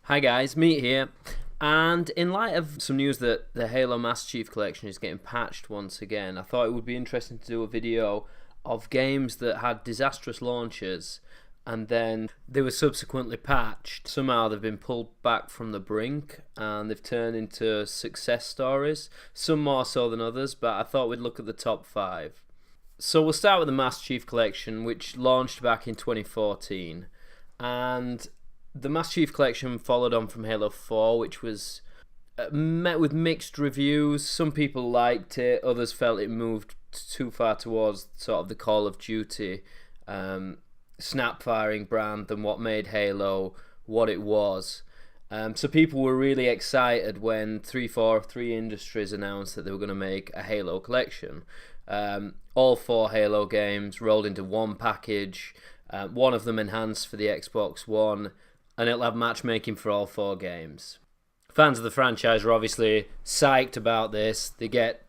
Hi guys, Meet here. And in light of some news that the Halo Master Chief Collection is getting patched once again, I thought it would be interesting to do a video of games that had disastrous launches and then they were subsequently patched. Somehow they've been pulled back from the brink and they've turned into success stories, some more so than others, but I thought we'd look at the top 5. So we'll start with the Master Chief Collection, which launched back in 2014. And the Master Chief Collection followed on from Halo 4, which was met with mixed reviews. Some people liked it, others felt it moved too far towards sort of the Call of Duty snap-firing brand than what made Halo what it was. So people were really excited when 343 Industries announced that they were going to make a Halo collection. All 4 Halo games rolled into one package, one of them enhanced for the Xbox One, and it'll have matchmaking for all 4 games. Fans of the franchise are obviously psyched about this. They get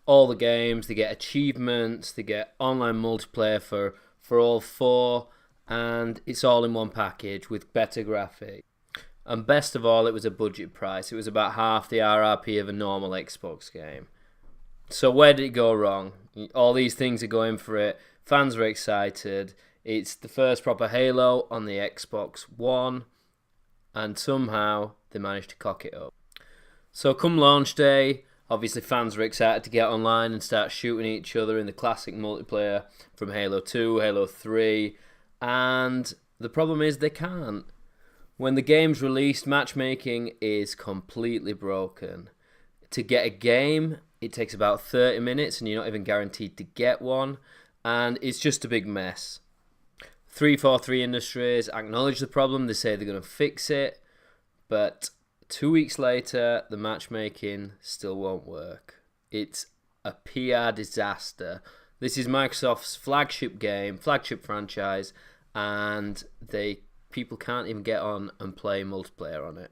all the games, they get achievements, they get online multiplayer for all 4, and it's all in one package with better graphics. And best of all, it was a budget price. It was about half the RRP of a normal Xbox game. So where did it go wrong? All these things are going for it. Fans are excited. It's the first proper Halo on the Xbox One, and somehow they managed to cock it up. So come launch day, obviously fans are excited to get online and start shooting each other in the classic multiplayer from Halo 2, Halo 3, and the problem is they can't. When the game's released, matchmaking is completely broken. To get a game, it takes about 30 minutes and you're not even guaranteed to get one, and it's just a big mess. 343 Industries acknowledge the problem, they say they're going to fix it, but 2 weeks later, the matchmaking still won't work. It's a PR disaster. This is Microsoft's flagship game, flagship franchise, and people can't even get on and play multiplayer on it.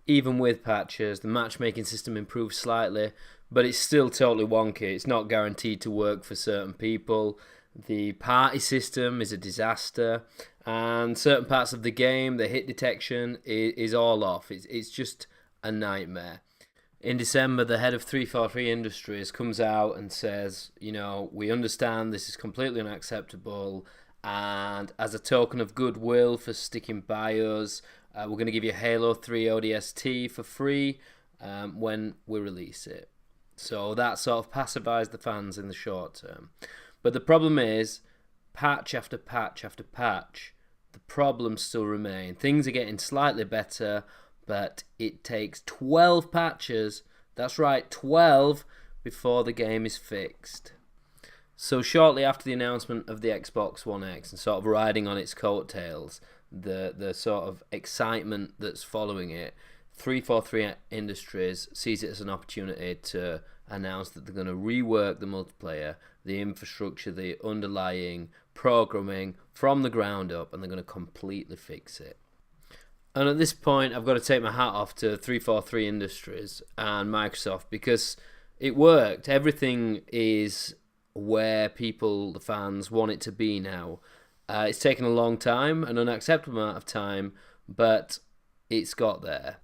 Even with patches, the matchmaking system improves slightly, but it's still totally wonky. It's not guaranteed to work for certain people. The party system is a disaster, and certain parts of the game, the hit detection is all off. It's just a nightmare. In December, the head of 343 Industries comes out and says, we understand this is completely unacceptable, and as a token of goodwill for sticking by us, we're going to give you Halo 3 ODST for free when we release it. So that sort of pacifies the fans in the short term. But the problem is, patch after patch after patch, the problems still remain. Things are getting slightly better, but it takes 12 patches, that's right, 12, before the game is fixed. So shortly after the announcement of the Xbox One X and sort of riding on its coattails, the sort of excitement that's following it, 343 Industries sees it as an opportunity to announce that they're going to rework the multiplayer, the infrastructure, the underlying programming from the ground up, and they're going to completely fix it. And at this point, I've got to take my hat off to 343 Industries and Microsoft because it worked. Everything is where the fans want it to be now. It's taken a long time, an unacceptable amount of time, but it's got there.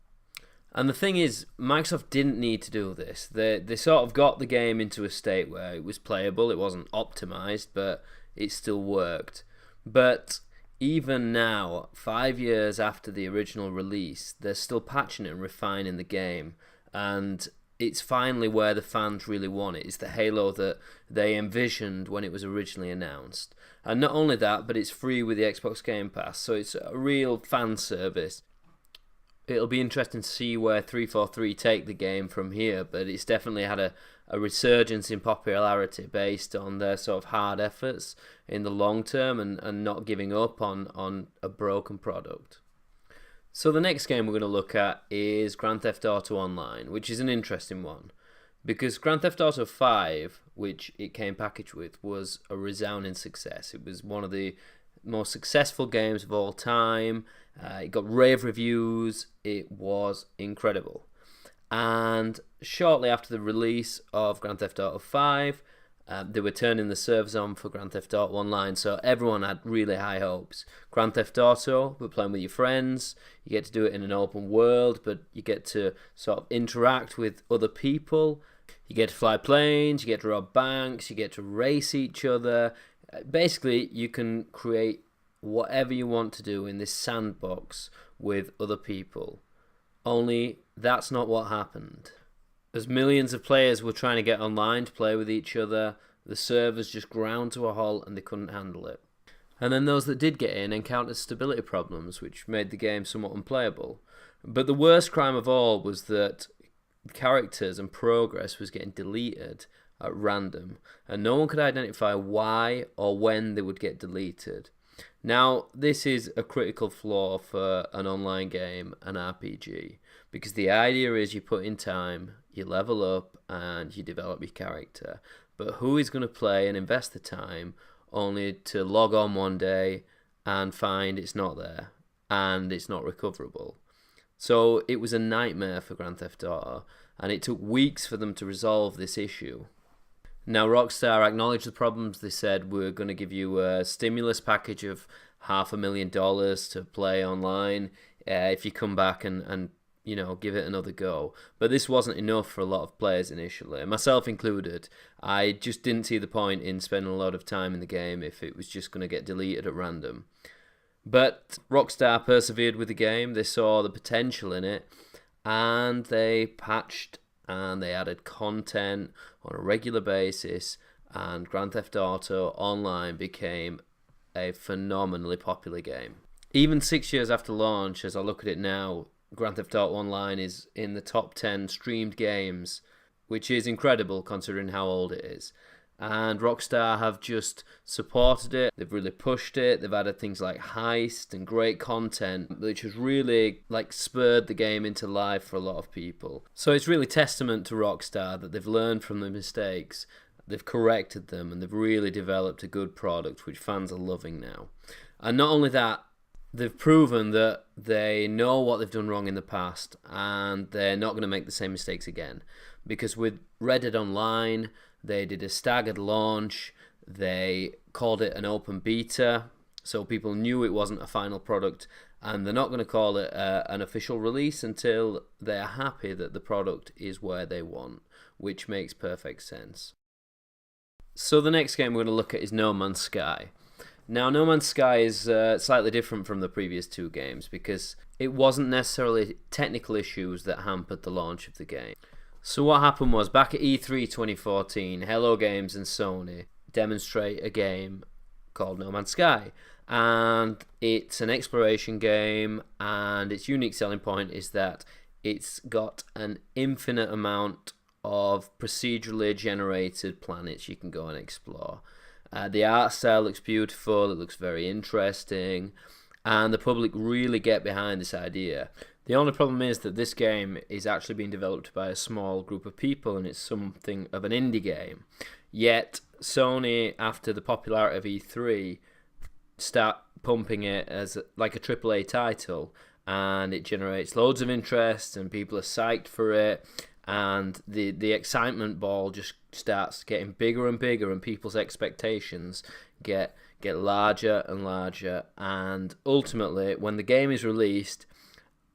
And the thing is, Microsoft didn't need to do this. They sort of got the game into a state where it was playable. It wasn't optimized, but it still worked. But even now, 5 years after the original release, they're still patching it and refining the game. And it's finally where the fans really want it. It's the Halo that they envisioned when it was originally announced. And not only that, but it's free with the Xbox Game Pass, so it's a real fan service. It'll be interesting to see where 343 take the game from here, but it's definitely had a resurgence in popularity based on their sort of hard efforts in the long term and not giving up on a broken product. So the next game we're going to look at is Grand Theft Auto Online, which is an interesting one. Because Grand Theft Auto 5, which it came packaged with, was a resounding success. It was one of the most successful games of all time. It got rave reviews. It was incredible. And shortly after the release of Grand Theft Auto 5, They were turning the servers on for Grand Theft Auto Online, so everyone had really high hopes. Grand Theft Auto, we're playing with your friends, you get to do it in an open world, but you get to sort of interact with other people, you get to fly planes, you get to rob banks, you get to race each other. Basically, you can create whatever you want to do in this sandbox with other people. Only that's not what happened. As millions of players were trying to get online to play with each other, the servers just ground to a halt and they couldn't handle it. And then those that did get in encountered stability problems, which made the game somewhat unplayable. But the worst crime of all was that characters and progress was getting deleted at random, and no one could identify why or when they would get deleted. Now, this is a critical flaw for an online game, an RPG, because the idea is you put in time, you level up, and you develop your character. But who is going to play and invest the time only to log on one day and find it's not there and it's not recoverable? So it was a nightmare for Grand Theft Auto, and it took weeks for them to resolve this issue. Now, Rockstar acknowledged the problems. They said, we're going to give you a stimulus package of $500,000 to play online if you come back and give it another go. But this wasn't enough for a lot of players initially, myself included. I just didn't see the point in spending a lot of time in the game if it was just going to get deleted at random. But Rockstar persevered with the game. They saw the potential in it, and they patched and they added content on a regular basis, and Grand Theft Auto Online became a phenomenally popular game. Even 6 years after launch, as I look at it now, Grand Theft Auto Online is in the top 10 streamed games, which is incredible considering how old it is. And Rockstar have just supported it, they've really pushed it, they've added things like heist and great content, which has really spurred the game into life for a lot of people. So it's really testament to Rockstar that they've learned from the mistakes, they've corrected them, and they've really developed a good product which fans are loving now. And not only that, they've proven that they know what they've done wrong in the past and they're not going to make the same mistakes again. Because with Red Dead Online, they did a staggered launch, they called it an open beta, so people knew it wasn't a final product, and they're not going to call it an official release until they're happy that the product is where they want, which makes perfect sense. So the next game we're going to look at is No Man's Sky. Now, No Man's Sky is slightly different from the previous two games because it wasn't necessarily technical issues that hampered the launch of the game. So what happened was, back at E3 2014, Hello Games and Sony demonstrate a game called No Man's Sky. And it's an exploration game, and its unique selling point is that it's got an infinite amount of procedurally generated planets you can go and explore. The art style looks beautiful, it looks very interesting, and the public really get behind this idea. The only problem is that this game is actually being developed by a small group of people, and it's something of an indie game. Yet Sony, after the popularity of E3, start pumping it as like a AAA title, and it generates loads of interest and people are psyched for it, and the excitement ball just starts getting bigger and bigger, and people's expectations get larger and larger, and ultimately when the game is released,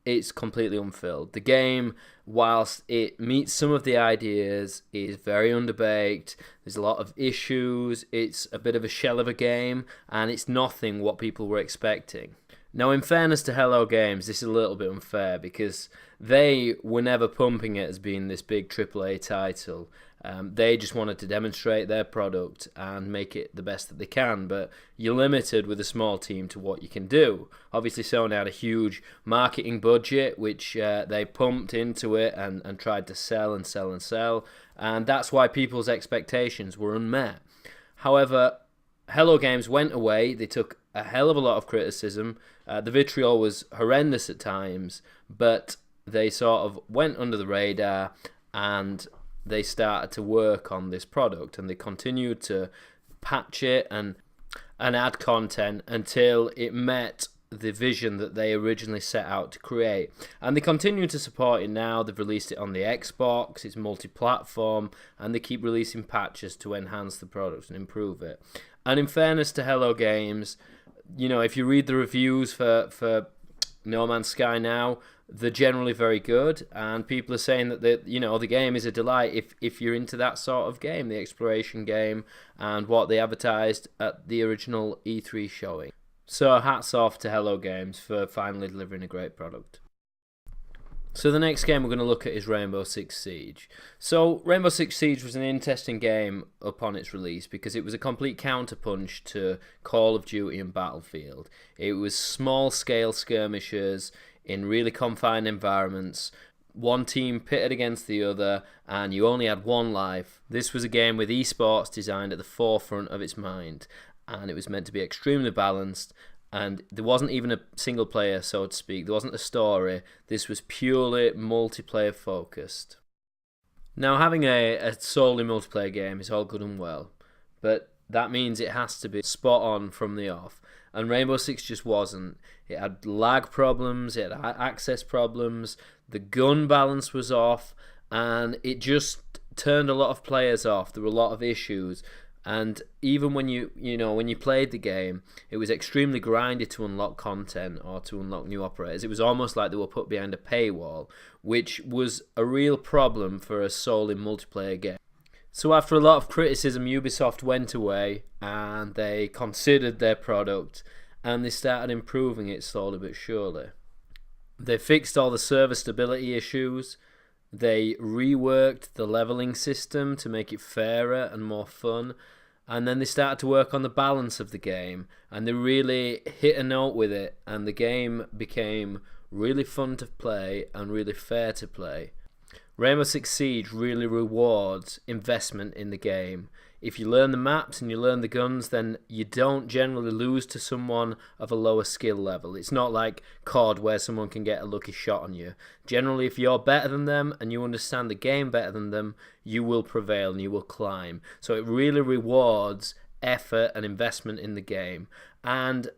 it's completely unfilled. The game, whilst it meets some of the ideas, is very underbaked. There's a lot of issues. It's a bit of a shell of a game, and it's nothing what people were expecting. Now, in fairness to Hello Games, this is a little bit unfair because they were never pumping it as being this big AAA title. They just wanted to demonstrate their product and make it the best that they can, but you're limited with a small team to what you can do. Obviously, Sony had a huge marketing budget, which they pumped into it and tried to sell and sell and sell, and that's why people's expectations were unmet. However, Hello Games went away. They took a hell of a lot of criticism. The vitriol was horrendous at times, but they sort of went under the radar and they started to work on this product, and they continued to patch it and add content until it met the vision that they originally set out to create. And they continue to support it now. They've released it on the Xbox, it's multi-platform, and they keep releasing patches to enhance the product and improve it. And in fairness to Hello Games, you know, if you read the reviews for No Man's Sky now, they're generally very good, and people are saying that the game is a delight if you're into that sort of game, the exploration game, and what they advertised at the original E3 showing. So hats off to Hello Games for finally delivering a great product. So the next game we're going to look at is Rainbow Six Siege. So Rainbow Six Siege was an interesting game upon its release because it was a complete counterpunch to Call of Duty and Battlefield. It was small-scale skirmishes in really confined environments, one team pitted against the other, and you only had one life. This was a game with esports designed at the forefront of its mind, and it was meant to be extremely balanced, and there wasn't even a single player, so to speak. There wasn't a story. This was purely multiplayer focused. Now, having a solely multiplayer game is all good and well, but that means it has to be spot on from the off. And Rainbow Six just wasn't. It had lag problems, it had access problems, the gun balance was off, and it just turned a lot of players off. There were a lot of issues. And even when you played the game, it was extremely grindy to unlock content or to unlock new operators. It was almost like they were put behind a paywall, which was a real problem for a solely multiplayer game. So after a lot of criticism, Ubisoft went away and they considered their product and they started improving it slowly but surely. They fixed all the server stability issues. They reworked the leveling system to make it fairer and more fun. And then they started to work on the balance of the game. And they really hit a note with it. And the game became really fun to play and really fair to play. Rainbow Six Siege really rewards investment in the game. If you learn the maps and you learn the guns, then you don't generally lose to someone of a lower skill level. It's not like COD where someone can get a lucky shot on you. Generally, if you're better than them and you understand the game better than them, you will prevail and you will climb. So it really rewards effort and investment in the game. And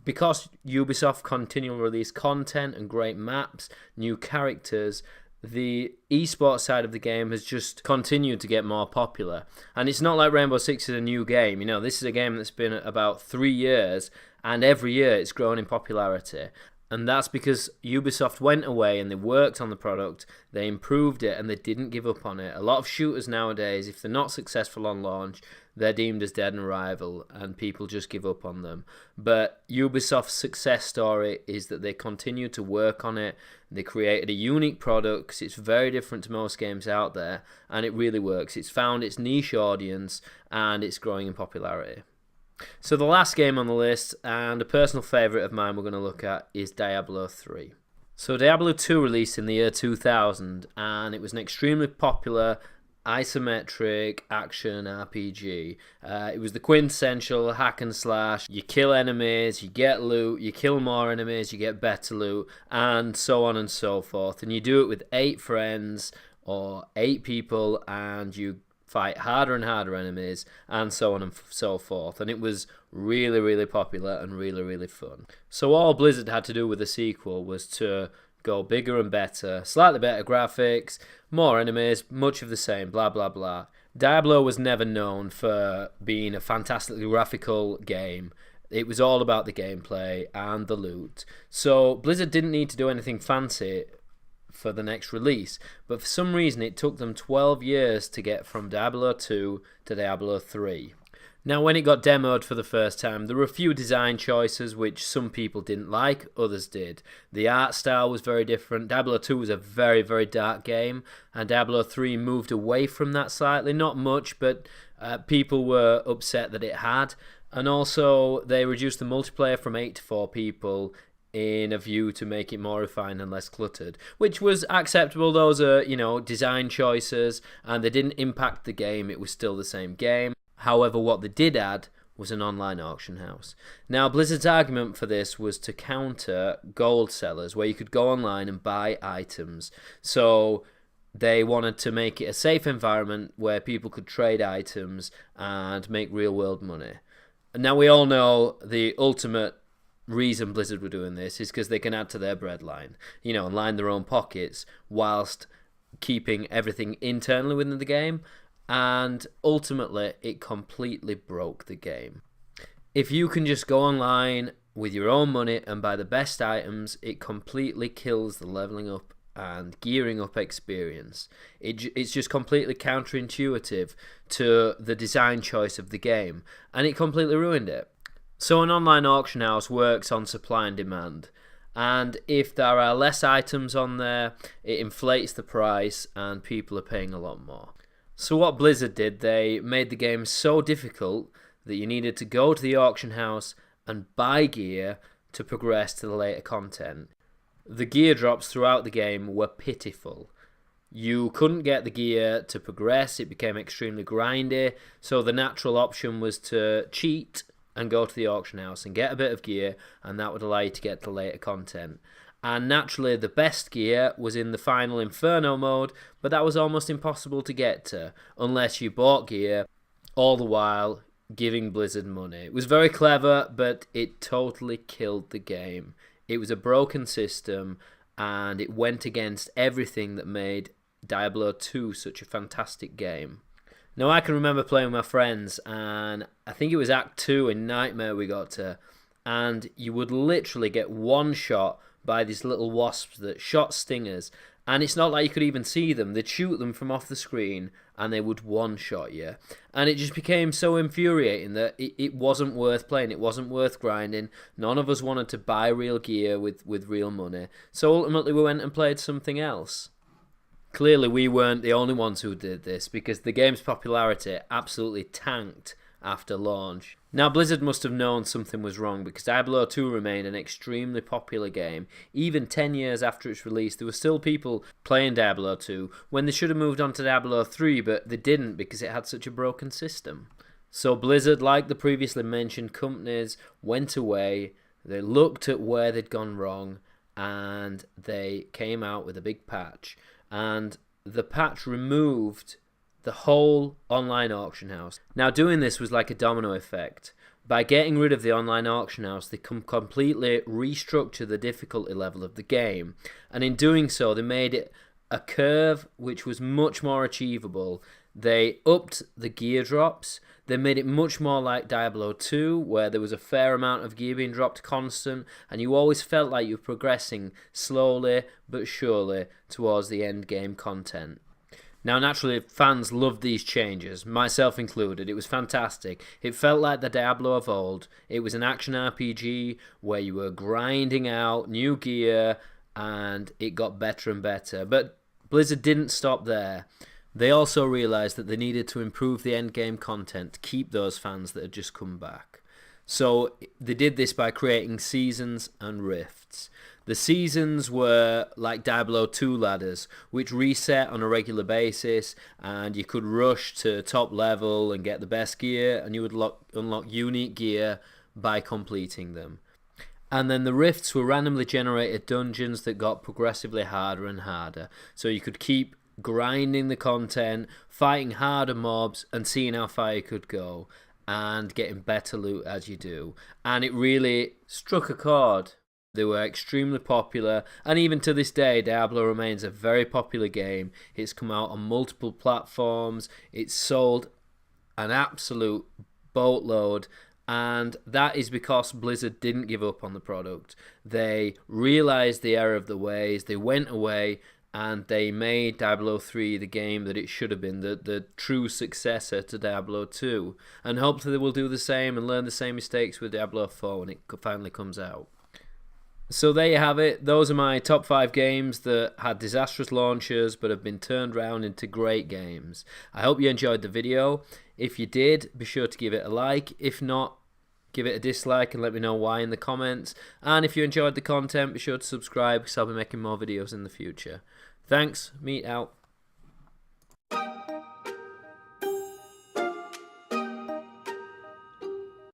because Ubisoft continually release content and great maps, new characters, the esports side of the game has just continued to get more popular. And it's not like Rainbow Six is a new game. You know, this is a game that's been about 3 years, and every year it's grown in popularity. And that's because Ubisoft went away and they worked on the product, they improved it, and they didn't give up on it. A lot of shooters nowadays, if they're not successful on launch, they're deemed as dead and rival, and people just give up on them. But Ubisoft's success story is that they continue to work on it. They created a unique product because it's very different to most games out there, and it really works. It's found its niche audience, and it's growing in popularity. So the last game on the list, and a personal favourite of mine we're going to look at, is Diablo III. So Diablo II released in the year 2000, and it was an extremely popular isometric action RPG. It was the quintessential hack and slash. You kill enemies, you get loot, you kill more enemies, you get better loot, and so on and so forth. And you do it with 8 friends or 8 people, and you fight harder and harder enemies, and so on and so forth. And it was really, really popular and really, really fun. So all Blizzard had to do with the sequel was to go bigger and better, slightly better graphics, more enemies, much of the same, blah, blah, blah. Diablo was never known for being a fantastically graphical game. It was all about the gameplay and the loot. So Blizzard didn't need to do anything fancy for the next release, but for some reason it took them 12 years to get from Diablo 2 to Diablo 3. Now, when it got demoed for the first time, there were a few design choices which some people didn't like, others did. The art style was very different. Diablo 2 was a very, very dark game, and Diablo 3 moved away from that slightly. Not much, but people were upset that it had. And also, they reduced the multiplayer from 8 to 4 people in a view to make it more refined and less cluttered, which was acceptable. Those are, design choices, and they didn't impact the game. It was still the same game. However, what they did add was an online auction house. Now, Blizzard's argument for this was to counter gold sellers, where you could go online and buy items. So they wanted to make it a safe environment where people could trade items and make real-world money. Now, we all know the ultimate reason Blizzard were doing this is because they can add to their breadline, and line their own pockets whilst keeping everything internally within the game, and ultimately it completely broke the game. If you can just go online with your own money and buy the best items, it completely kills the leveling up and gearing up experience. It's just completely counterintuitive to the design choice of the game, and it completely ruined it. So an online auction house works on supply and demand, and if there are less items on there, it inflates the price and people are paying a lot more. So what Blizzard did, they made the game so difficult that you needed to go to the auction house and buy gear to progress to the later content. The gear drops throughout the game were pitiful. You couldn't get the gear to progress, it became extremely grindy, so the natural option was to cheat and go to the auction house and get a bit of gear, and that would allow you to get to later content. And naturally the best gear was in the final Inferno mode, but that was almost impossible to get to unless you bought gear, all the while giving Blizzard money. It was very clever, but it totally killed the game. It was a broken system, and it went against everything that made Diablo 2 such a fantastic game. Now, I can remember playing with my friends, and I think it was Act 2 in Nightmare we got to, and you would literally get one shot by these little wasps that shot stingers, and it's not like you could even see them. They'd shoot them from off the screen, and they would one-shot you. And it just became so infuriating that it wasn't worth playing. It wasn't worth grinding. None of us wanted to buy real gear with real money. So ultimately we went and played something else. Clearly we weren't the only ones who did this, because the game's popularity absolutely tanked after launch. Now, Blizzard must have known something was wrong, because Diablo 2 remained an extremely popular game. Even 10 years after its release, there were still people playing Diablo 2 when they should have moved on to Diablo 3, but they didn't because it had such a broken system. So Blizzard, like the previously mentioned companies, went away, they looked at where they'd gone wrong, and they came out with a big patch. And the patch removed the whole online auction house. Now, doing this was like a domino effect. By getting rid of the online auction house, they completely restructure the difficulty level of the game, and in doing so they made it a curve which was much more achievable. They upped the gear drops, they made it much more like Diablo 2, where there was a fair amount of gear being dropped constant, and you always felt like you were progressing slowly but surely towards the end game content. Now, naturally, fans loved these changes, myself included. It was fantastic. It felt like the Diablo of old. It was an action RPG where you were grinding out new gear, and it got better and better. But Blizzard didn't stop there. They also realised that they needed to improve the endgame content to keep those fans that had just come back. So they did this by creating seasons and rifts. The seasons were like Diablo 2 ladders, which reset on a regular basis, and you could rush to top level and get the best gear, and you would unlock unique gear by completing them. And then the rifts were randomly generated dungeons that got progressively harder and harder, so you could keep grinding the content, fighting harder mobs, and seeing how far you could go, and getting better loot as you do. And it really struck a chord. They were extremely popular, and even to this day, Diablo remains a very popular game. It's come out on multiple platforms, it's sold an absolute boatload, and that is because Blizzard didn't give up on the product. They realised the error of the ways, they went away, and they made Diablo 3 the game that it should have been, the true successor to Diablo 2. And hopefully they will do the same and learn the same mistakes with Diablo 4 when it finally comes out. So there you have it. Those are my top 5 games that had disastrous launches but have been turned around into great games. I hope you enjoyed the video. If you did, be sure to give it a like. If not, give it a dislike and let me know why in the comments. And if you enjoyed the content, be sure to subscribe because I'll be making more videos in the future. Thanks, meet out.